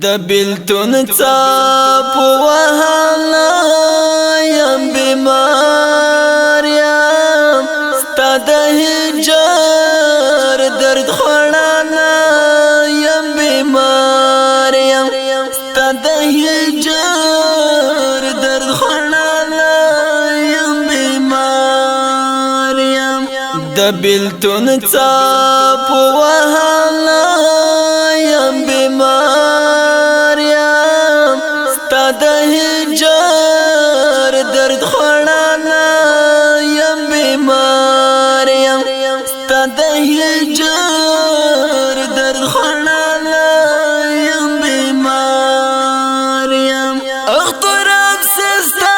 د بیلتون څاپ وهاله یم بیمار یم ستا د هجر درد خوړاله یم بیمار یم ستا د هجر درد خوړاله یم بیمار یم د بیلتون څاپ وهاله یم بیمار یم ستا د هجر درد خوړاله یم بیمار یم ستا د هجر درد خوړاله یم بیمار یم اختراب سستا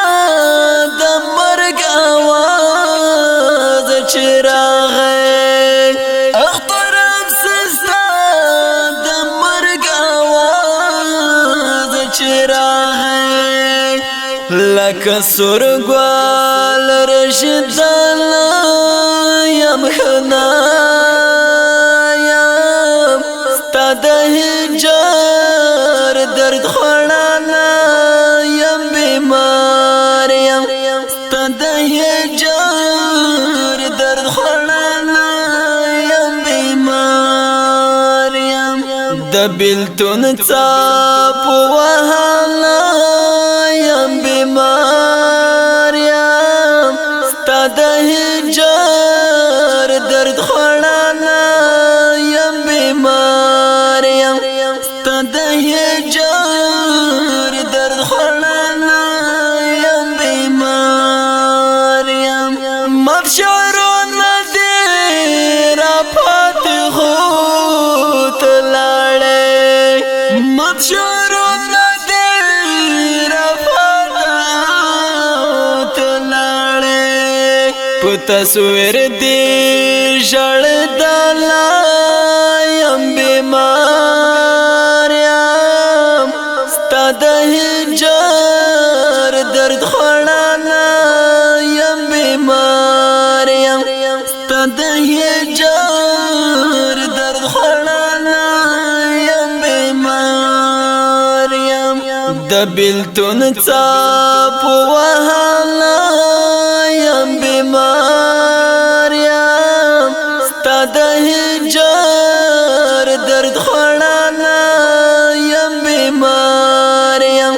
د مرګ آواز چې راغی لکه سورګوال رشداله یم خنا یم ستا د هجر درد خوړاله یم بیمار یم ستا د هجر درد خوړاله یم بیمار یم د بیلتون څاپ وهاله یم بیمار یم ستا د هجر درد خوړاله یم بیمار یم ستا د هجر درد خوړاله یم بیمار یم مات شعرونه دې راپاتې خو ته لاړې مات شعرونه تصویر دی ژړداله یم بیمار یم ستا د هجر درد خوړاله یم بیمار یم ستا د هجر درد خوړاله یم بیمار یم د بیلتون څاپ وهاله یم بیمار یم ستا د هجر درد خوړاله یم بیمار یم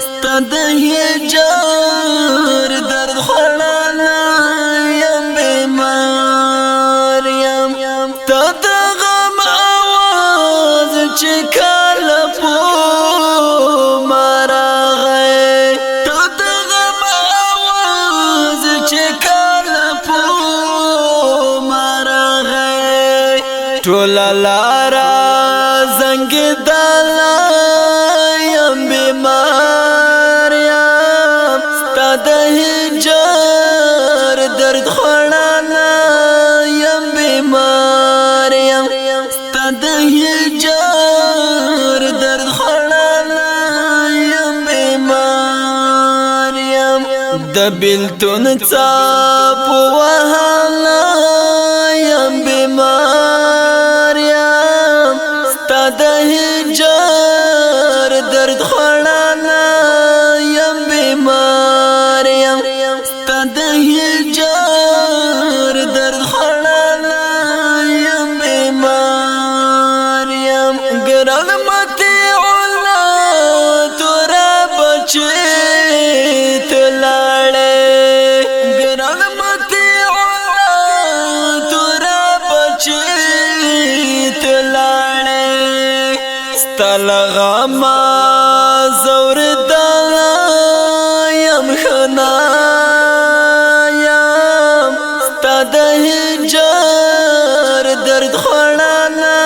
ستا د هجر درد خوړاله یم بیمار یم تا د غم آواز چې کله په ما راغی تا د غم آواز چې ټوله لاره زنګېدله یم بیمار یم ستا د هجر درد خوړاله یم بیمار یم ستا د هجر درد خوړاله یم بیمار یم د بیلتون څاپ وهاله یم بیمار ستا د هجر درد خوړاله یم بیمار یم ستا د هجر درد خوړاله یم بیمار یم ګران مطیعونه تورا بچې ته لاړې ګران مطیعونه تورا بچې ته لغما زورداله یم خنا یم ستا د هجر درد خوړاله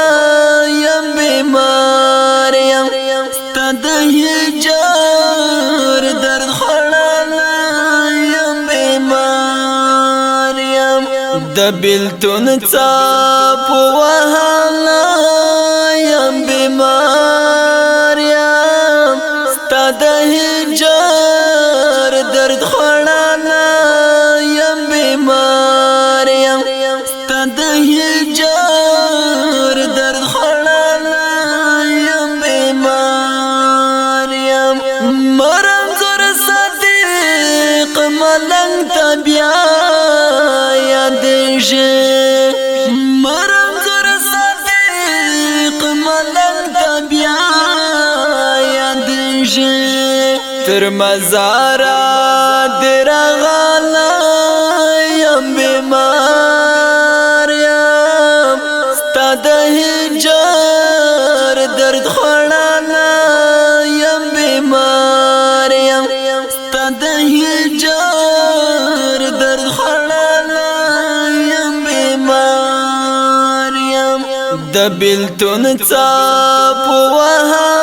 یم بیمار یم ستا د هجر درد خوړاله یم بیمار یم د بیلتون څاپ وهاله یم بیمار یم ستا د هجر درد خوړاله یم بیمار یم ستا د هجر درد خوړاله یم بیمار ملنګ تبیا یادېږي مرم زر صدیق ملنګ تبیا یادېږي تر مزارا درغلا یم بیمار یم ستا د هجر درد خوړاله یم بیمار یم ستا د هجر درد خوړاله یم بیمار یم د بیلتون څاپ وها